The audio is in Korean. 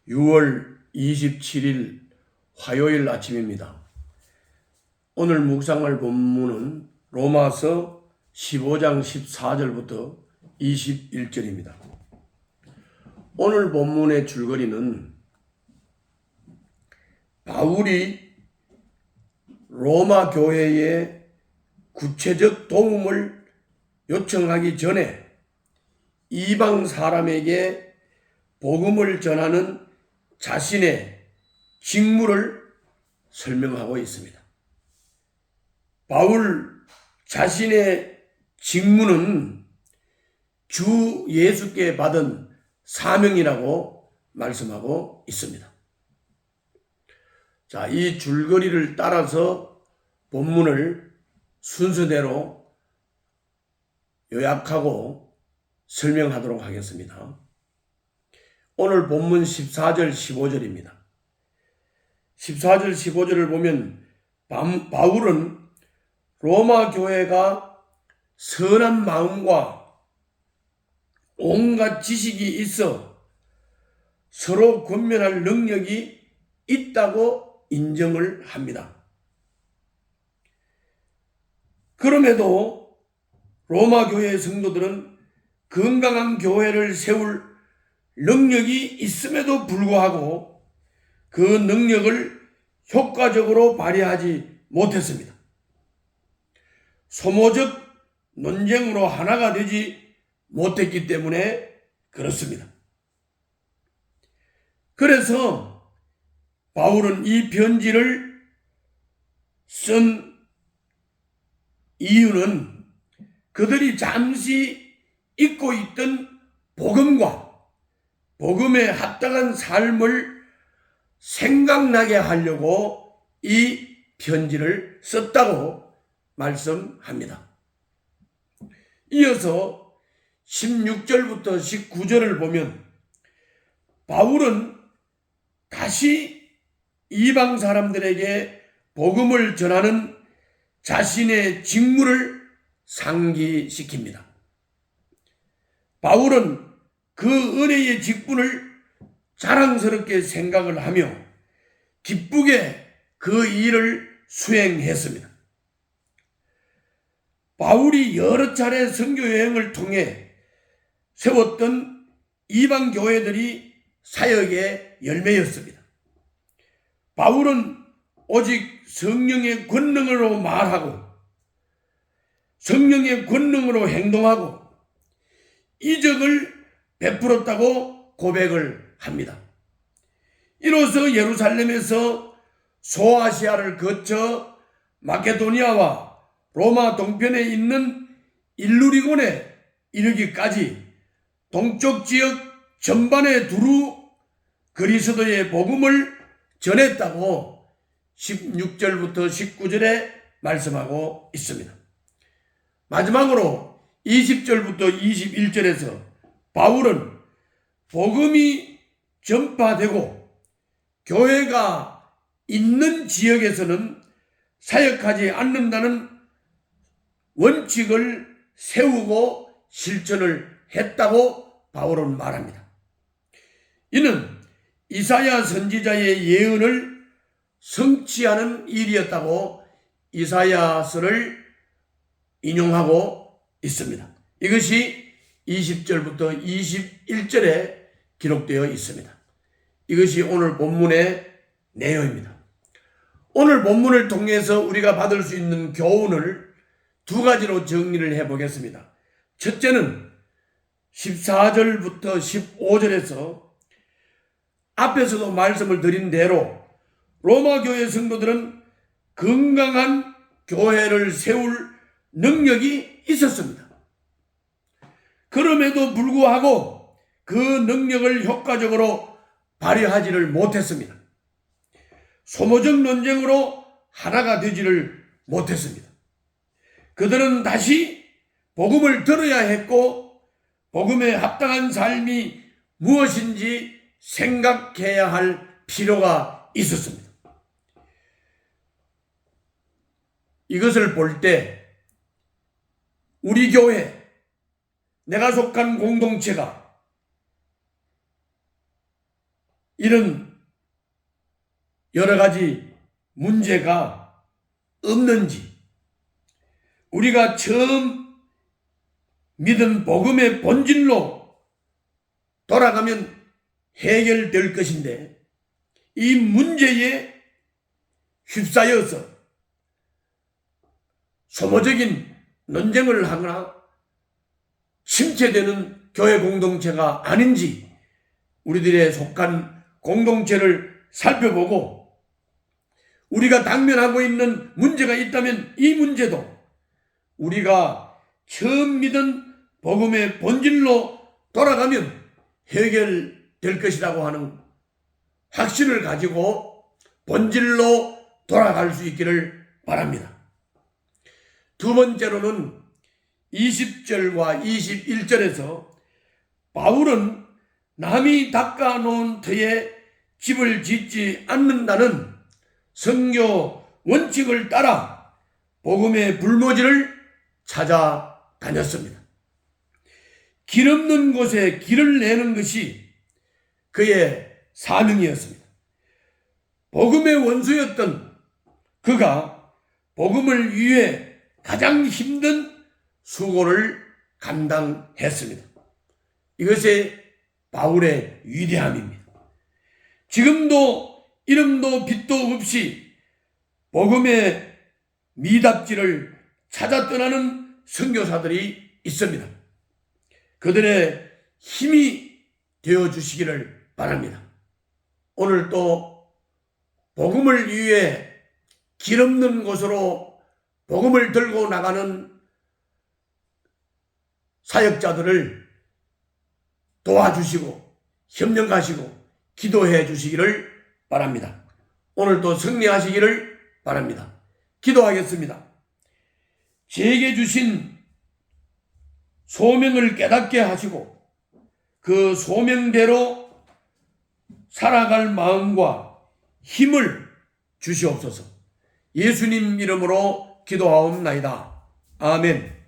6월 27일 화요일 아침입니다. 오늘 묵상할 본문은 로마서 15장 14절부터 21절입니다. 오늘 본문의 줄거리는 바울이 로마 교회에 구체적 도움을 요청하기 전에 이방 사람에게 복음을 전하는 자신의 직무를 설명하고 있습니다. 바울 자신의 직무는 주 예수께 받은 사명이라고 말씀하고 있습니다. 자, 이 줄거리를 따라서 본문을 순서대로 요약하고 설명하도록 하겠습니다. 오늘 본문 14절 15절입니다. 14절 15절을 보면 바울은 로마 교회가 선한 마음과 온갖 지식이 있어 서로 권면할 능력이 있다고 인정을 합니다. 그럼에도 로마 교회의 성도들은 건강한 교회를 세울 능력이 있음에도 불구하고 그 능력을 효과적으로 발휘하지 못했습니다. 소모적 논쟁으로 하나가 되지 못했기 때문에 그렇습니다. 그래서 바울은 이 편지를 쓴 이유는 그들이 잠시 잊고 있던 복음과 복음에 합당한 삶을 생각나게 하려고 이 편지를 썼다고 말씀합니다. 이어서 16절부터 19절을 보면 바울은 다시 이방 사람들에게 복음을 전하는 자신의 직무를 상기시킵니다. 바울은 그 은혜의 직분을 자랑스럽게 생각을 하며 기쁘게 그 일을 수행했습니다. 바울이 여러 차례 선교 여행을 통해 세웠던 이방 교회들이 사역의 열매였습니다. 바울은 오직 성령의 권능으로 말하고 성령의 권능으로 행동하고 이적을 베풀었다고 고백을 합니다. 이로써 예루살렘에서 소아시아를 거쳐 마케도니아와 로마 동편에 있는 일루리곤에 이르기까지 동쪽 지역 전반에 두루 그리스도의 복음을 전했다고 16절부터 19절에 말씀하고 있습니다. 마지막으로 20절부터 21절에서 바울은 복음이 전파되고 교회가 있는 지역에서는 사역하지 않는다는 원칙을 세우고 실천을 했다고 바울은 말합니다. 이는 이사야 선지자의 예언을 성취하는 일이었다고 이사야서를 인용하고 있습니다. 이것이 20절부터 21절에 기록되어 있습니다. 이것이 오늘 본문의 내용입니다. 오늘 본문을 통해서 우리가 받을 수 있는 교훈을 두 가지로 정리를 해보겠습니다. 첫째는 14절부터 15절에서 앞에서도 말씀을 드린 대로 로마 교회 성도들은 건강한 교회를 세울 능력이 있었습니다. 그럼에도 불구하고 그 능력을 효과적으로 발휘하지를 못했습니다. 소모적 논쟁으로 하나가 되지를 못했습니다. 그들은 다시 복음을 들어야 했고 복음에 합당한 삶이 무엇인지 생각해야 할 필요가 있었습니다. 이것을 볼 때 우리 교회, 내가 속한 공동체가 이런 여러 가지 문제가 없는지, 우리가 처음 믿은 복음의 본질로 돌아가면 해결될 것인데, 이 문제에 휩싸여서 소모적인 논쟁을 하거나 침체되는 교회 공동체가 아닌지 우리들의 속한 공동체를 살펴보고, 우리가 당면하고 있는 문제가 있다면 이 문제도 우리가 처음 믿은 복음의 본질로 돌아가면 해결될 것이라고 하는 확신을 가지고 본질로 돌아갈 수 있기를 바랍니다. 두 번째로는 20절과 21절에서 바울은 남이 닦아놓은 터에 집을 짓지 않는다는 선교 원칙을 따라 복음의 불모지를 찾아다녔습니다. 길 없는 곳에 길을 내는 것이 그의 사명이었습니다. 복음의 원수였던 그가 복음을 위해 가장 힘든 수고를 감당했습니다. 이것이 바울의 위대함입니다. 지금도 이름도 빛도 없이 복음의 미답지를 찾아 떠나는 선교사들이 있습니다. 그들의 힘이 되어주시기를 바랍니다. 오늘 또 복음을 위해 길 없는 곳으로 복음을 들고 나가는 사역자들을 도와주시고 협력하시고 기도해 주시기를 바랍니다. 오늘도 승리하시기를 바랍니다. 기도하겠습니다. 제게 주신 소명을 깨닫게 하시고 그 소명대로 살아갈 마음과 힘을 주시옵소서. 예수님 이름으로 기도하옵나이다. 아멘.